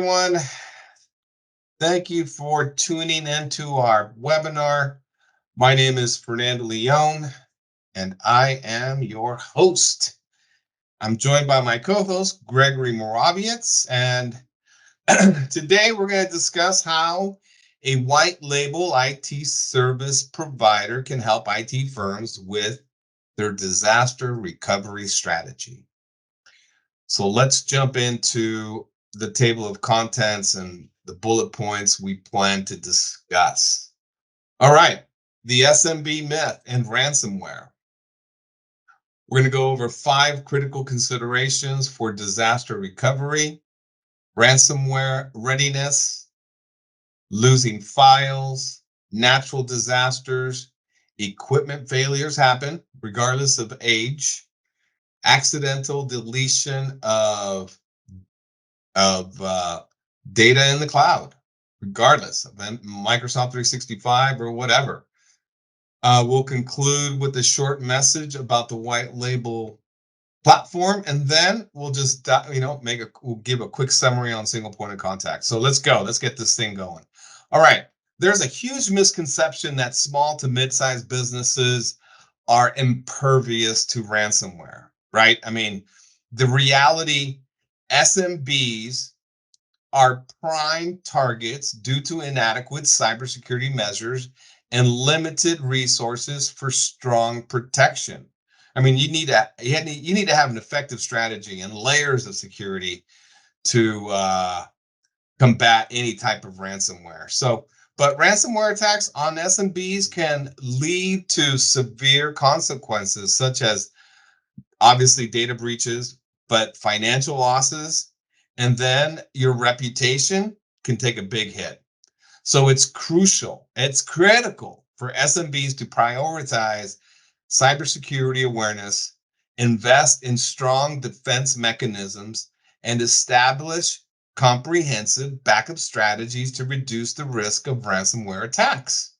everyone. Thank you for tuning into our webinar. My name is Fernando Leon, and I am your host. I'm joined by my co-host, Gregory Moraviec, and today we're going to discuss how a white label IT service provider can help IT firms with their disaster recovery strategy. So let's jump into the table of contents and the bullet points we plan to discuss. All right, the SMB myth and ransomware. We're going to go over 5 critical considerations for disaster recovery, ransomware readiness, losing files, natural disasters, equipment failures happen regardless of age, accidental deletion of data in the cloud, regardless of Microsoft 365 or whatever. We'll conclude with a short message about the white label platform, and then we'll just we'll give a quick summary on single point of contact. So let's go. Let's get this thing going. All right. There's a huge misconception that small to mid-sized businesses are impervious to ransomware, right? I mean, the reality, SMBs are prime targets due to inadequate cybersecurity measures and limited resources for strong protection. I mean, you need to have an effective strategy and layers of security to combat any type of ransomware. But ransomware attacks on SMBs can lead to severe consequences, such as obviously data breaches, but financial losses, and then your reputation can take a big hit. So it's critical for SMBs to prioritize cybersecurity awareness, invest in strong defense mechanisms, and establish comprehensive backup strategies to reduce the risk of ransomware attacks.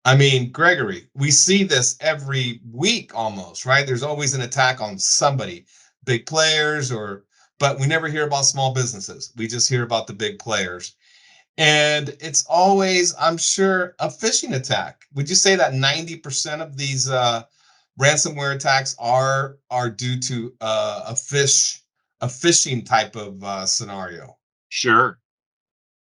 I mean, Gregory, we see this every week almost, right? There's always an attack on somebody, big players, but we never hear about small businesses. We just hear about the big players. And it's always, I'm sure, a phishing attack. Would you say that 90% of these ransomware attacks are due to a phishing type of scenario? Sure.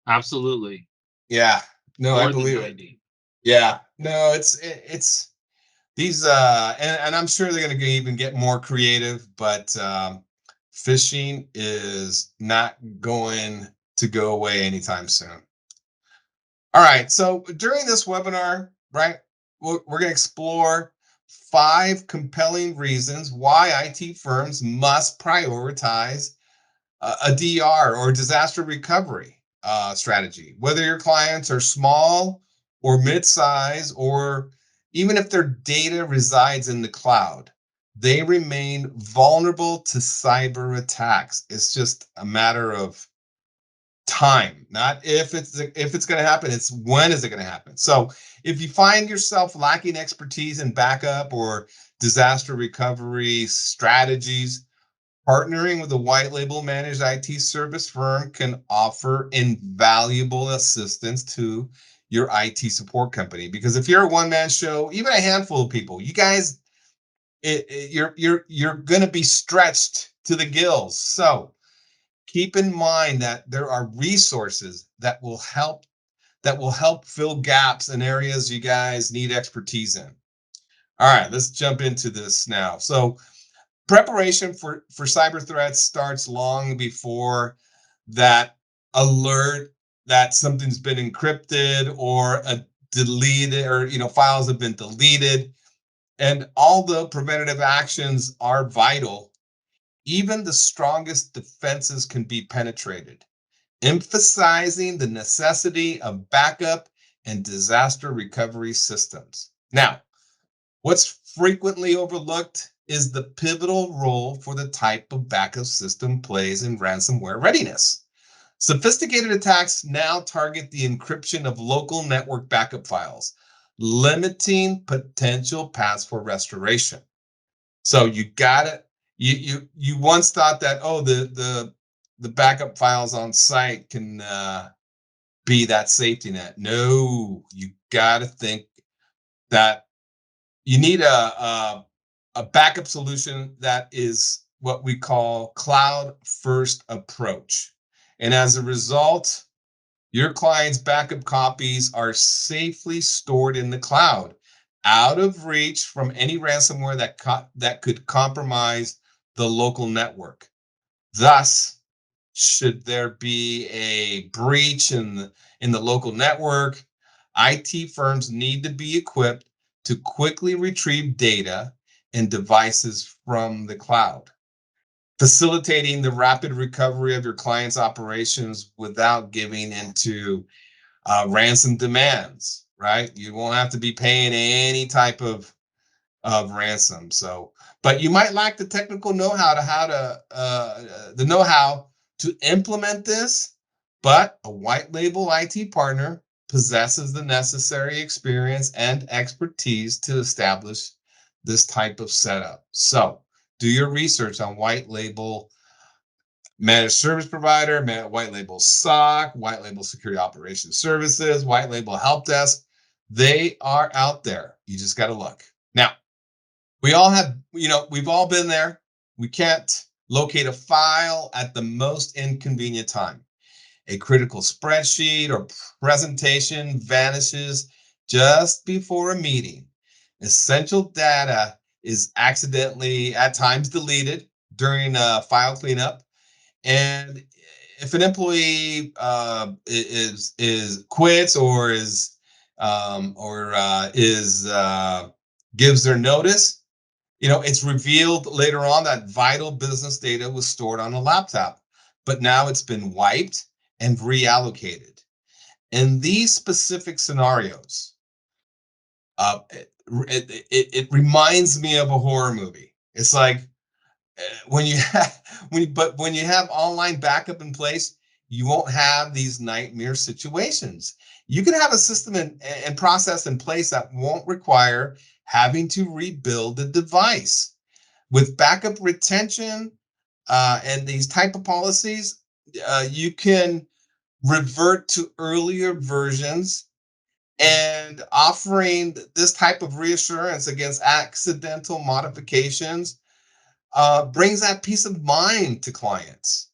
Absolutely. Yeah. No, I More than believe it. 90. Yeah. No, it's these and I'm sure they're going to even get more creative, but phishing is not going to go away anytime soon. All right, so during this webinar, right, we're going to explore 5 compelling reasons why IT firms must prioritize a DR or disaster recovery strategy, whether your clients are small or mid-size, or even if their data resides in the cloud, they remain vulnerable to cyber attacks. It's just a matter of time, not if it's going to happen, it's when is it going to happen. So if you find yourself lacking expertise in backup or disaster recovery strategies, partnering with a white label managed IT service firm can offer invaluable assistance to your IT support company. Because if you're a one-man show, even a handful of people, you guys, you're going to be stretched to the gills. So keep in mind that there are resources that will help fill gaps in areas you guys need expertise in. All right, let's jump into this now. So preparation for cyber threats starts long before that alert that something's been encrypted or deleted, or files have been deleted. And although preventative actions are vital, even the strongest defenses can be penetrated, emphasizing the necessity of backup and disaster recovery systems. Now, what's frequently overlooked is the pivotal role for the type of backup system plays in ransomware readiness. Sophisticated attacks now target the encryption of local network backup files, limiting potential paths for restoration. So you once thought that, the backup files on site can be that safety net. No, you got to think that you need a backup solution that is what we call cloud first approach. And as a result, your client's backup copies are safely stored in the cloud, out of reach from any ransomware that could compromise the local network. Thus, should there be a breach in the local network, IT firms need to be equipped to quickly retrieve data and devices from the cloud, facilitating the rapid recovery of your client's operations without giving into ransom demands, right? You won't have to be paying any type of ransom. So, but you might lack the technical know-how to how to the know-how to implement this. But a white label IT partner possesses the necessary experience and expertise to establish this type of setup. So, do your research on white label managed service provider, white label SOC, white label security operations services, white label help desk. They are out there. You just got to look. Now, we all have, we've all been there. We can't locate a file at the most inconvenient time. A critical spreadsheet or presentation vanishes just before a meeting. Essential data is accidentally at times deleted during a file cleanup. And if an employee is quits or gives their notice, it's revealed later on that vital business data was stored on a laptop, but now it's been wiped and reallocated. In these specific scenarios, it reminds me of a horror movie. It's like when you have when you have online backup in place, you won't have these nightmare situations. You can have a system and process in place that won't require having to rebuild the device. With backup retention and these type of policies, you can revert to earlier versions, and offering this type of reassurance against accidental modifications brings that peace of mind to clients.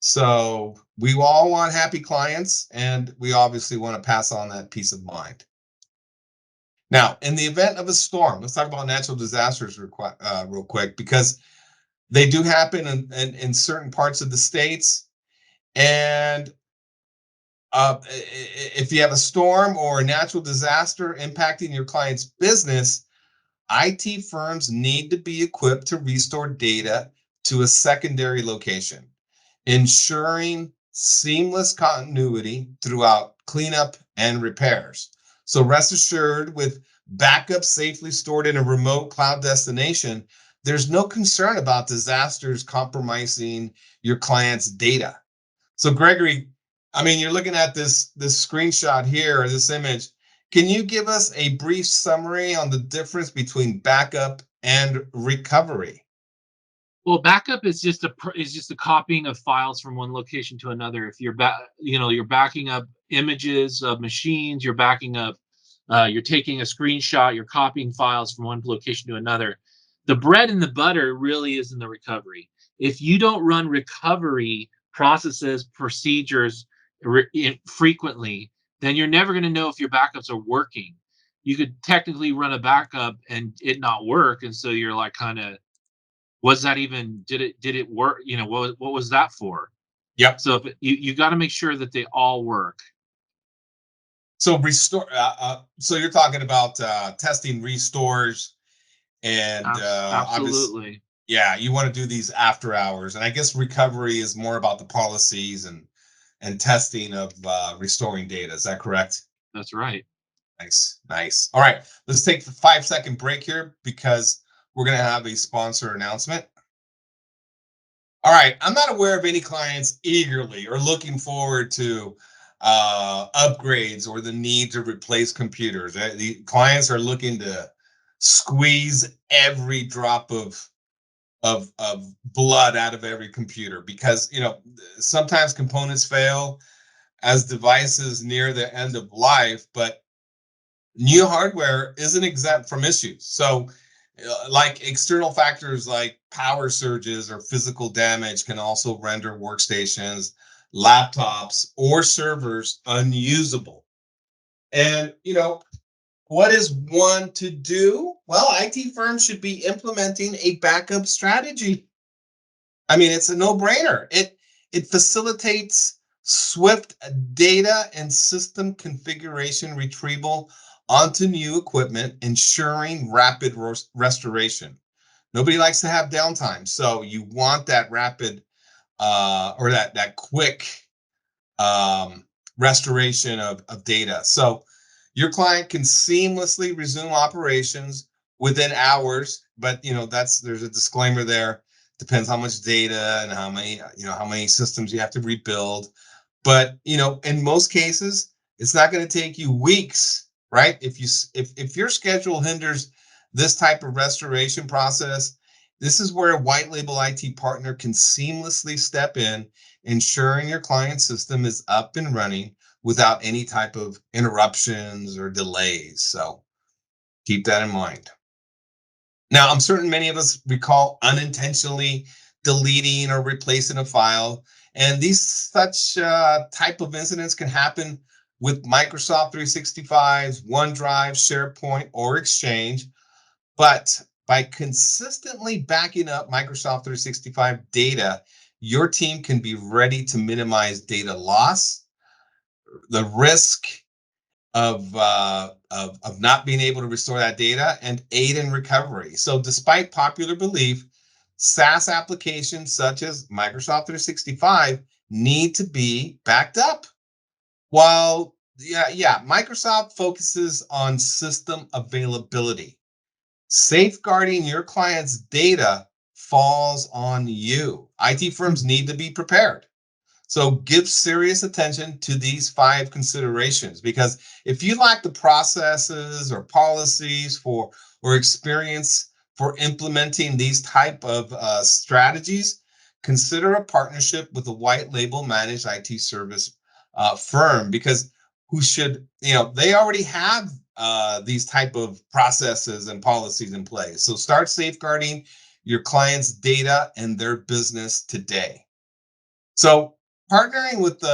So we all want happy clients, and we obviously want to pass on that peace of mind. Now, in the event of a storm, let's talk about natural disasters real quick, because they do happen in certain parts of the states. And if you have a storm or a natural disaster impacting your client's business, IT firms need to be equipped to restore data to a secondary location, ensuring seamless continuity throughout cleanup and repairs. So rest assured, with backup safely stored in a remote cloud destination, there's no concern about disasters compromising your client's data. So Gregory, I mean, you're looking at this screenshot here, or this image. Can you give us a brief summary on the difference between backup and recovery? Well, backup is just a copying of files from one location to another. If you're backing up images of machines, you're backing up, you're taking a screenshot, you're copying files from one location to another. The bread and the butter really is in the recovery. If you don't run recovery processes, procedures frequently, then you're never going to know if your backups are working. You could technically run a backup and it not work, and so you're like, kind of, was that even, did it work? What was that for? Yep. So if you got to make sure that they all work. So restore. So you're talking about testing restores, and obviously, Absolutely. yeah, you want to do these after hours. And I guess recovery is more about the policies and testing of restoring data. Is that correct? That's right. Nice, nice. All right, let's take the 5-second break here because we're going to have a sponsor announcement. All right, I'm not aware of any clients eagerly or looking forward to upgrades or the need to replace computers. The clients are looking to squeeze every drop of blood out of every computer, because sometimes components fail as devices near the end of life, but new hardware isn't exempt from issues. So, like external factors like power surges or physical damage can also render workstations, laptops, or servers unusable. And, what is one to do? Well, IT firms should be implementing a backup strategy. I mean, it's a no-brainer. It facilitates swift data and system configuration retrieval onto new equipment, ensuring rapid restoration. Nobody likes to have downtime, so you want that rapid or that quick um, restoration of data. So your client can seamlessly resume operations within hours, but there's a disclaimer there. Depends how much data and how many systems you have to rebuild. But in most cases, it's not going to take you weeks, right? If your schedule hinders this type of restoration process, this is where a white label IT partner can seamlessly step in, ensuring your client system is up and running without any type of interruptions or delays. So keep that in mind. Now, I'm certain many of us recall unintentionally deleting or replacing a file, and these such type of incidents can happen with Microsoft 365's OneDrive, SharePoint, or Exchange. But by consistently backing up Microsoft 365 data, your team can be ready to minimize data loss, the risk of not being able to restore that data, and aid in recovery. So, despite popular belief, SaaS applications such as Microsoft 365 need to be backed up. While Microsoft focuses on system availability, safeguarding your client's data falls on you. IT firms need to be prepared. So give serious attention to these 5 considerations, because if you lack the processes or policies for or experience for implementing these type of strategies, consider a partnership with a white label managed IT service firm, because they already have these type of processes and policies in place. So start safeguarding your client's data and their business today. So partnering with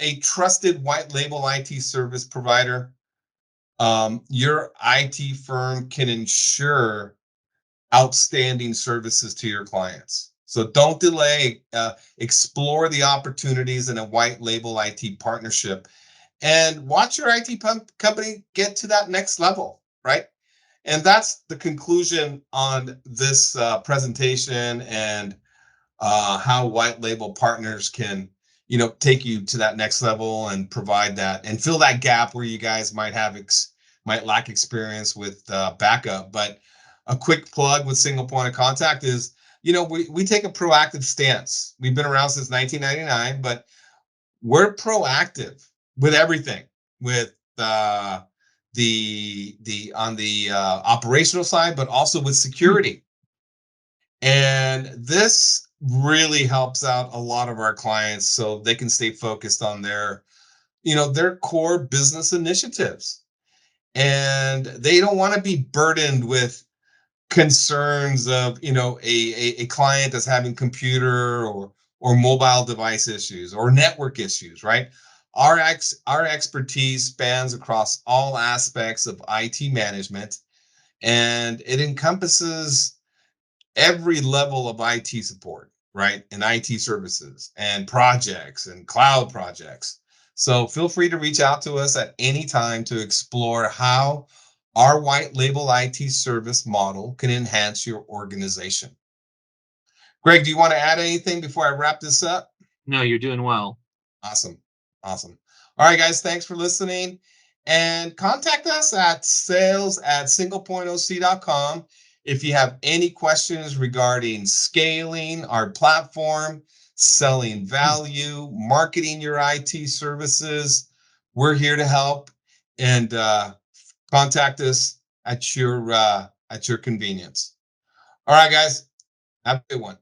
a trusted white label IT service provider, your IT firm can ensure outstanding services to your clients. So don't delay. Explore the opportunities in a white label IT partnership, and watch your IT company get to that next level, right? And that's the conclusion on this presentation, and how white label partners can take you to that next level and provide that and fill that gap where you guys might lack experience with backup. But a quick plug with single point of contact is, we take a proactive stance. We've been around since 1999, but we're proactive with everything, with the on the operational side, but also with security. And this really helps out a lot of our clients so they can stay focused on their core business initiatives. And they don't want to be burdened with concerns of, a client that's having computer or mobile device issues or network issues, right? Our expertise spans across all aspects of IT management, and it encompasses every level of IT support, right? And IT services and projects and cloud projects. So feel free to reach out to us at any time to explore how our white label IT service model can enhance your organization. Greg, do you want to add anything before I wrap this up? No, you're doing well. Awesome. Awesome. All right, guys, thanks for listening. And contact us at sales@singlepointoc.com if you have any questions regarding scaling our platform, selling value, marketing your IT services. We're here to help, and contact us at your convenience. All right, guys. Have a good one.